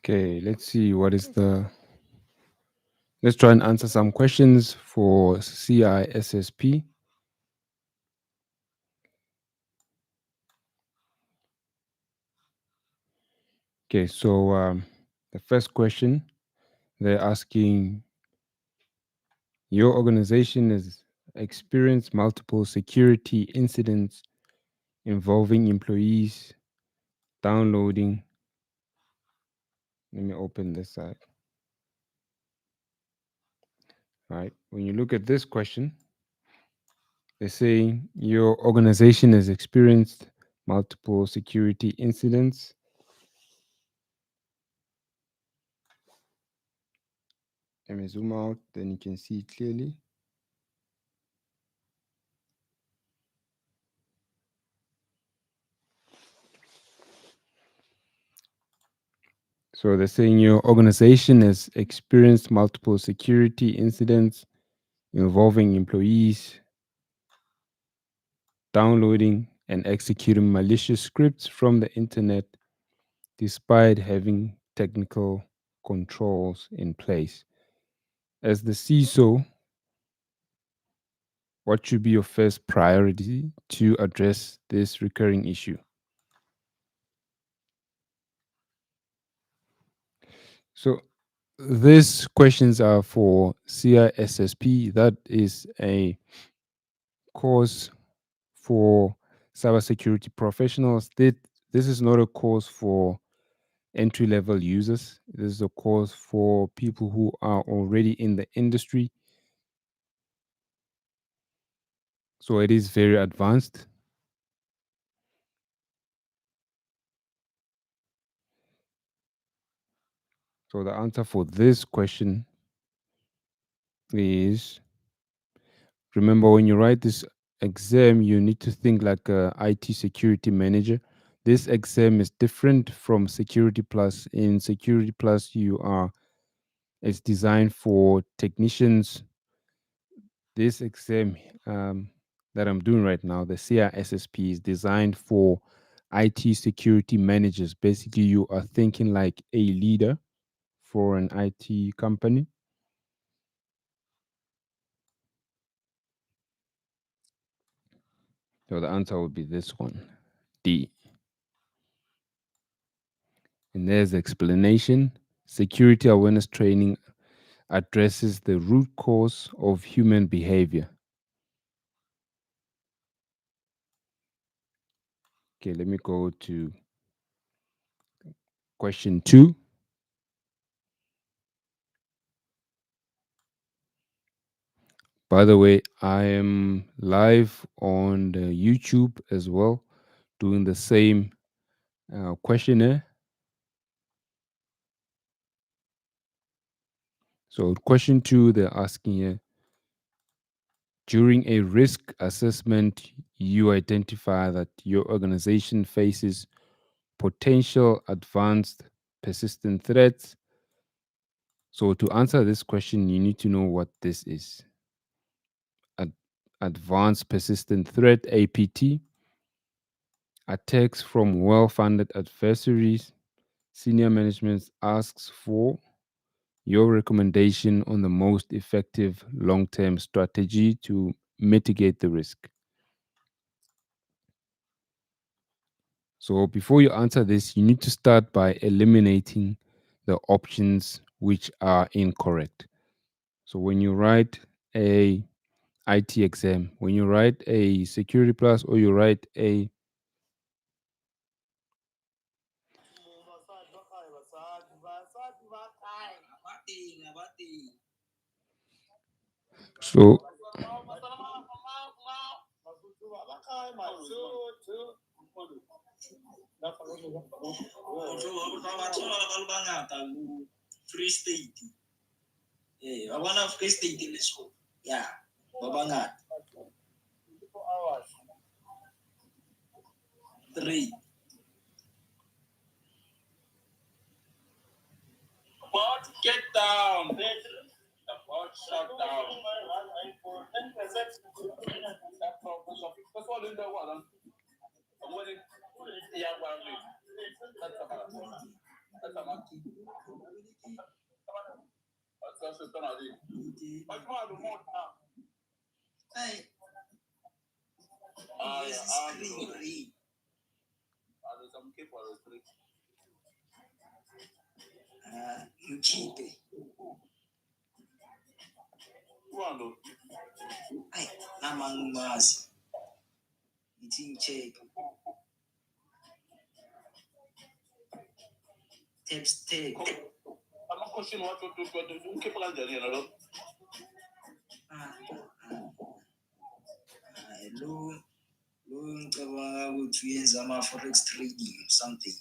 Okay, let's see what is the. Let's try and answer some questions for CISSP. Okay, so the first question they're asking, your organization has experienced multiple security incidents involving employees downloading. Let me open this side. All right. When you look at this question, they're saying your organization has experienced multiple security incidents. Let me zoom out, then you can see it clearly. So they're saying your organization has experienced multiple security incidents involving employees downloading and executing malicious scripts from the internet despite having technical controls in place. As the CISO, what should be your first priority to address this recurring issue? So these questions are for CISSP. That is a course for cybersecurity professionals. This is not a course for entry level users. This is a course for people who are already in the industry. So it is very advanced. So the answer for this question is, remember, when you write this exam, you need to think like a IT security manager. This exam is different from Security Plus. In Security Plus, it's designed for technicians. This exam that I'm doing right now, the CISSP, is designed for IT security managers. Basically, you are thinking like a leader for an IT company. So the answer would be this one, D. And there's the explanation. Security awareness training addresses the root cause of human behavior. Okay, let me go to question 2. By the way, I am live on the YouTube as well, doing the same questionnaire. So, question 2, they're asking here, during a risk assessment, you identify that your organization faces potential advanced persistent threats. So, to answer this question, you need to know what this is. Ad- Advanced persistent threat, APT, attacks from well funded adversaries. Senior management asks for your recommendation on the most effective long term strategy to mitigate the risk. So, before you answer this, you need to start by eliminating the options which are incorrect. So, when you write a IT exam, when you write a Security Plus, or you write a so Free State. One of Free State in the school. Yeah. Babangat. 3. Bot get down. The bot shut down. Hey, screen. You keep it. Hey, namang mas. Eating check. Tips take. Lo ngicabanga ukuthi uyenza ama-forex trading or something.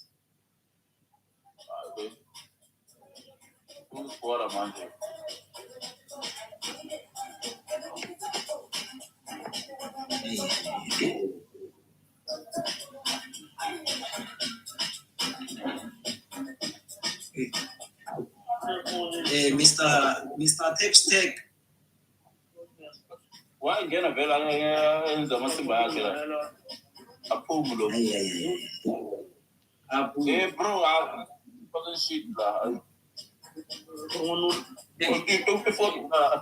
Mr. Tips Tech. wangena vela enza amasimba yakhe la aphumulo bro fucking shit la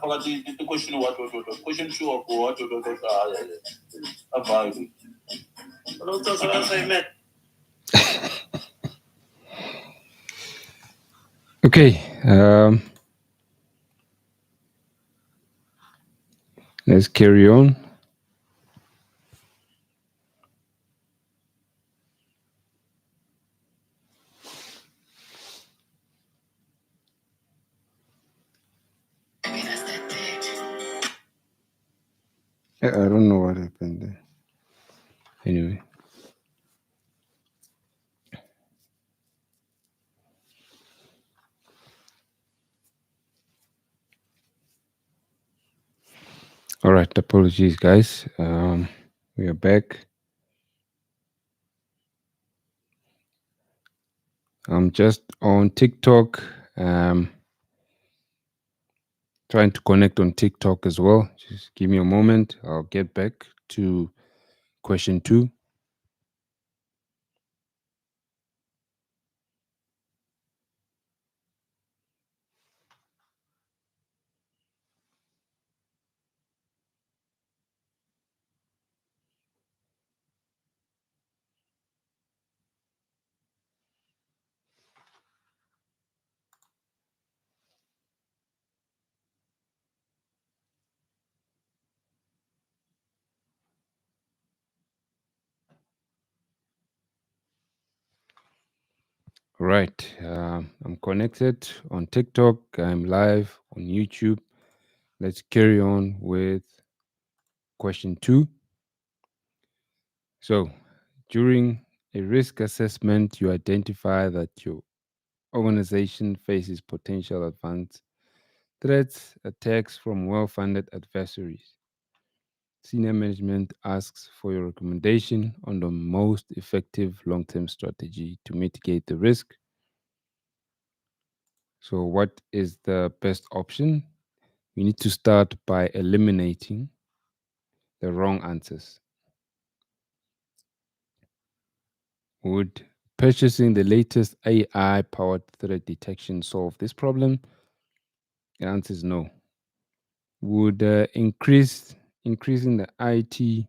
phakathi the question what question 2 or what abayi lo tsaka assignment. Okay. Let's carry on. I don't know what happened there. Anyway. All right. Apologies, guys. We are back. I'm just on TikTok. Trying to connect on TikTok as well. Just give me a moment. I'll get back to question 2. Right. I'm connected on TikTok. I'm live on YouTube. Let's carry on with question 2. So, during a risk assessment, you identify that your organization faces potential advanced threats, attacks from well funded adversaries. Senior management asks for your recommendation on the most effective long term strategy to mitigate the risk. So, what is the best option? We need to start by eliminating the wrong answers. Would purchasing the latest AI powered threat detection solve this problem? The answer is no. Would increasing the IT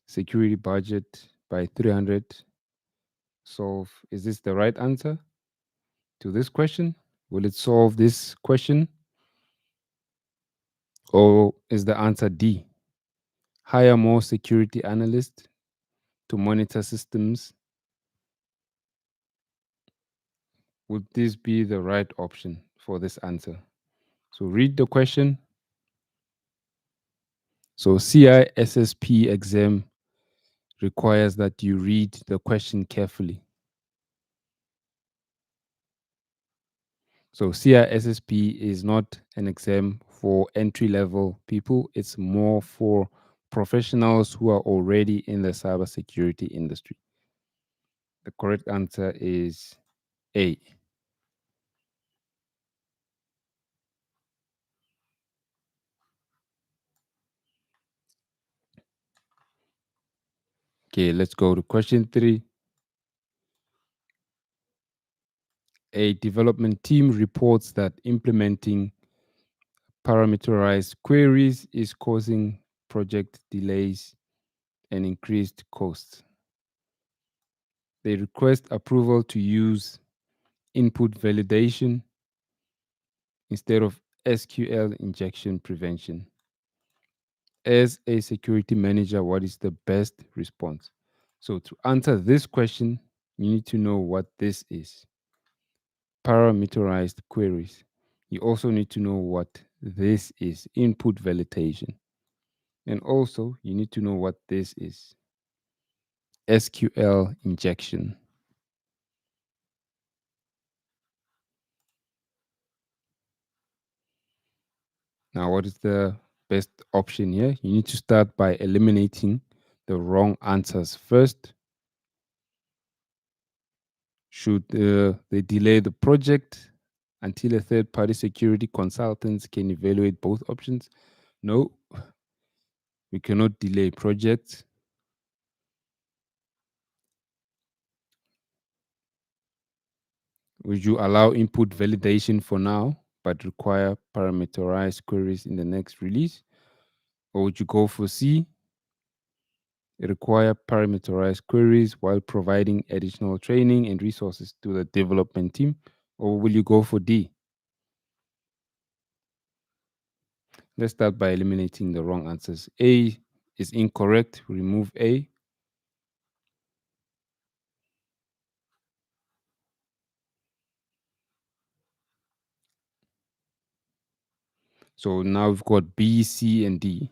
security budget by 300 solve? Is this the right answer to this question? Will it solve this question? Or is the answer D? Hire more security analysts to monitor systems. Would this be the right option for this answer? So read the question. So CISSP exam requires that you read the question carefully. So CISSP is not an exam for entry level people. It's more for professionals who are already in the cybersecurity industry. The correct answer is A. Okay, let's go to question 3. A development team reports that implementing parameterized queries is causing project delays and increased costs. They request approval to use input validation instead of SQL injection prevention. As a security manager, what is the best response? So, to answer this question, you need to know what this is: parameterized queries. You also need to know what this is: input validation. And also, you need to know what this is: SQL injection. Now, what is the best option here? You need to start by eliminating the wrong answers first. Should they delay the project until a third party security consultants can evaluate both options? No, we cannot delay projects. Would you allow input validation for now, but require parameterized queries in the next release? Or would you go for C, require parameterized queries while providing additional training and resources to the development team? Or will you go for D? Let's start by eliminating the wrong answers. A is incorrect. Remove A. So now we've got B, C, and D.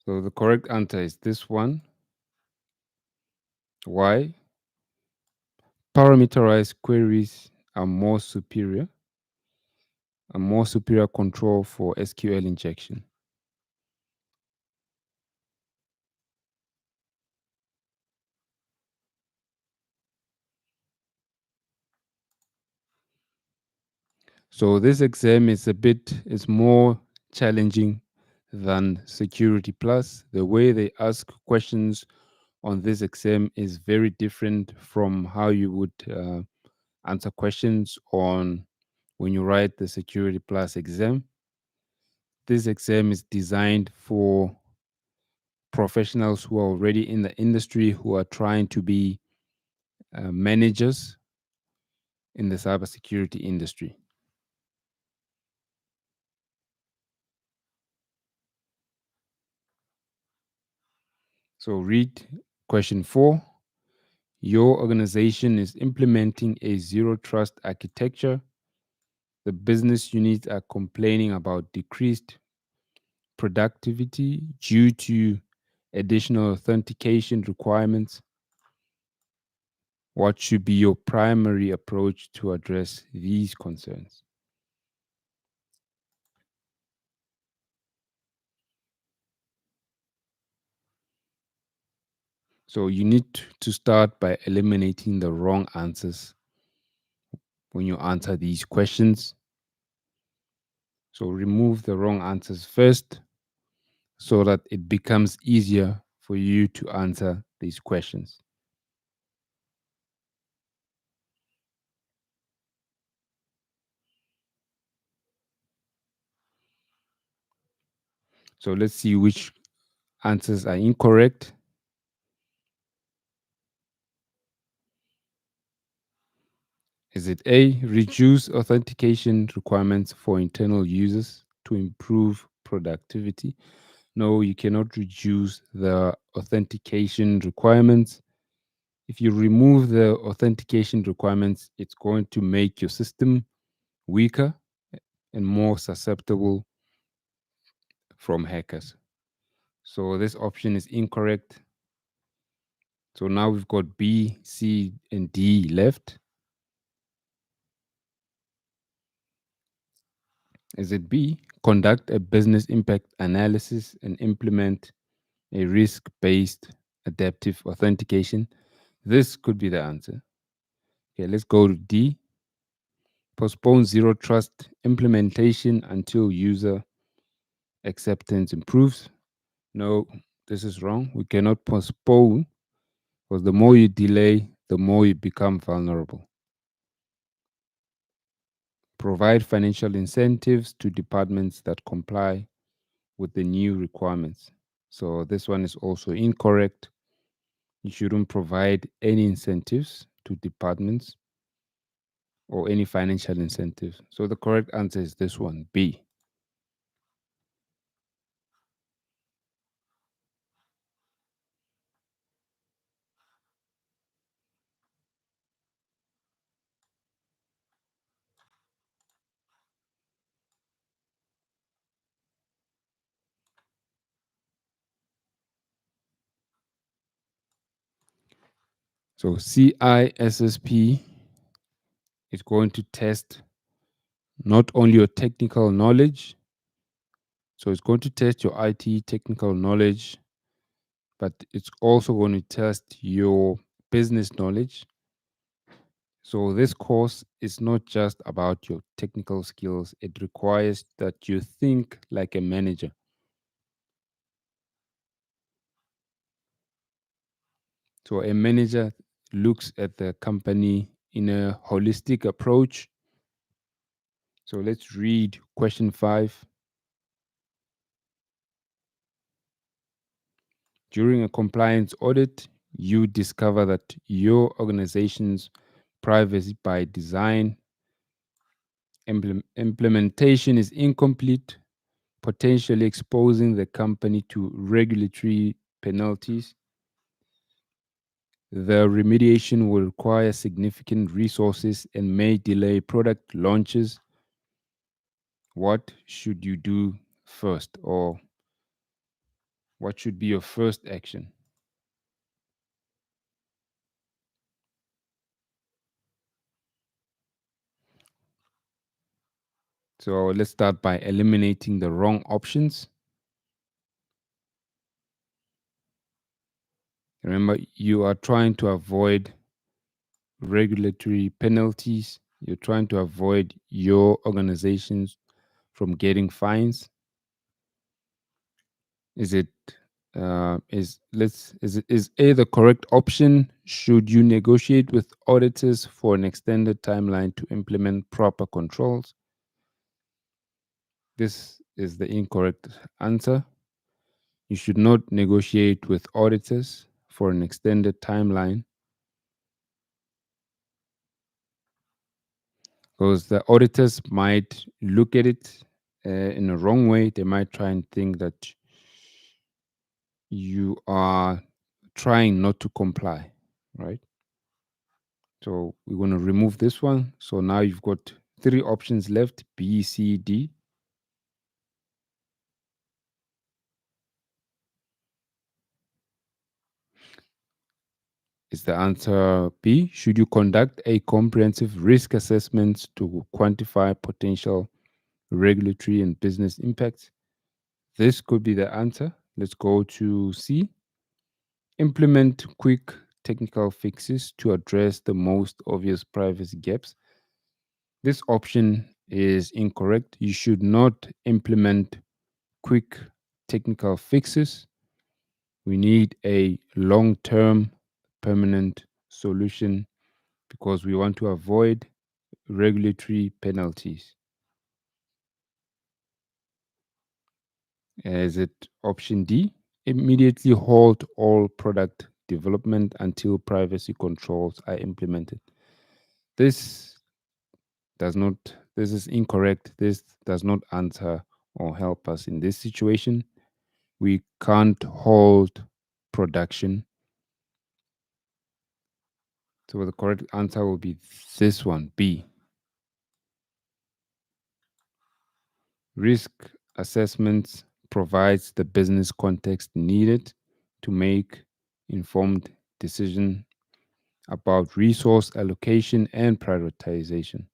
So the correct answer is this one. Why? Parameterized queries are more superior, a more superior control for SQL injection. So this exam is more challenging than Security Plus. The way they ask questions on this exam is very different from how you would answer questions on when you write the Security Plus exam. This exam is designed for professionals who are already in the industry, who are trying to be managers in the cybersecurity industry. So, read question 4. Your organization is implementing a zero trust architecture. The business units are complaining about decreased productivity due to additional authentication requirements. What should be your primary approach to address these concerns? So you need to start by eliminating the wrong answers when you answer these questions. So remove the wrong answers first so that it becomes easier for you to answer these questions. So let's see which answers are incorrect. Is it A, reduce authentication requirements for internal users to improve productivity? No, you cannot reduce the authentication requirements. If you remove the authentication requirements, it's going to make your system weaker and more susceptible from hackers. So this option is incorrect. So now we've got B, C, and D left. Is it B? Conduct a business impact analysis and implement a risk based adaptive authentication. This could be the answer. Okay, let's go to D. Postpone zero trust implementation until user acceptance improves. No, this is wrong. We cannot postpone because the more you delay, the more you become vulnerable. Provide financial incentives to departments that comply with the new requirements. So this one is also incorrect. You shouldn't provide any incentives to departments or any financial incentives. So the correct answer is this one, B. So CISSP is going to test not only your technical knowledge, so it's going to test your IT technical knowledge, but it's also going to test your business knowledge. So this course is not just about your technical skills, it requires that you think like a manager. So a manager looks at the company in a holistic approach. So let's read question 5. During a compliance audit, you discover that your organization's privacy by design implementation is incomplete, potentially exposing the company to regulatory penalties. The remediation will require significant resources and may delay product launches. What should you do first, or what should be your first action? So let's start by eliminating the wrong options. Remember, you are trying to avoid regulatory penalties. You're trying to avoid your organizations from getting fines. Is it is A the correct option? Should you negotiate with auditors for an extended timeline to implement proper controls? This is the incorrect answer. You should not negotiate with auditors for an extended timeline because the auditors might look at it in a wrong way. They might try and think that you are trying not to comply, right? So we're going to remove this one. So now you've got 3 options left: B, C, D. Is the answer B? Should you conduct a comprehensive risk assessment to quantify potential regulatory and business impacts? This could be the answer. Let's go to C. Implement quick technical fixes to address the most obvious privacy gaps. This option is incorrect. You should not implement quick technical fixes. We need a long term permanent solution because we want to avoid regulatory penalties. Is it option D? Immediately halt all product development until privacy controls are implemented. This this is incorrect. This does not answer or help us in this situation. We can't halt production. So the correct answer will be this one, B. Risk assessments provides the business context needed to make informed decision about resource allocation and prioritization.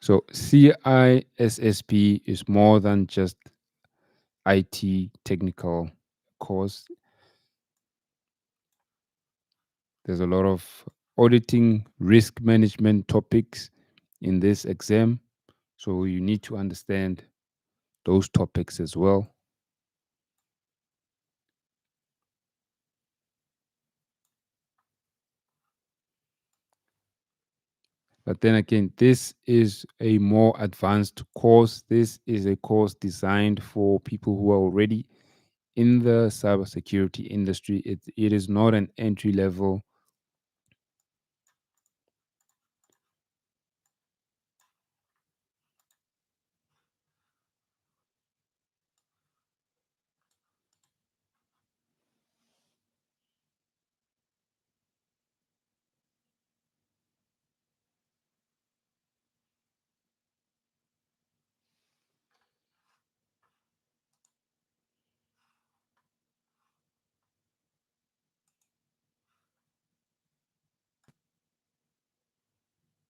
So CISSP is more than just IT technical course. There's a lot of auditing, risk management topics in this exam. So you need to understand those topics as well. But then again, this is a more advanced course. This is a course designed for people who are already in the cybersecurity industry. It is not an entry level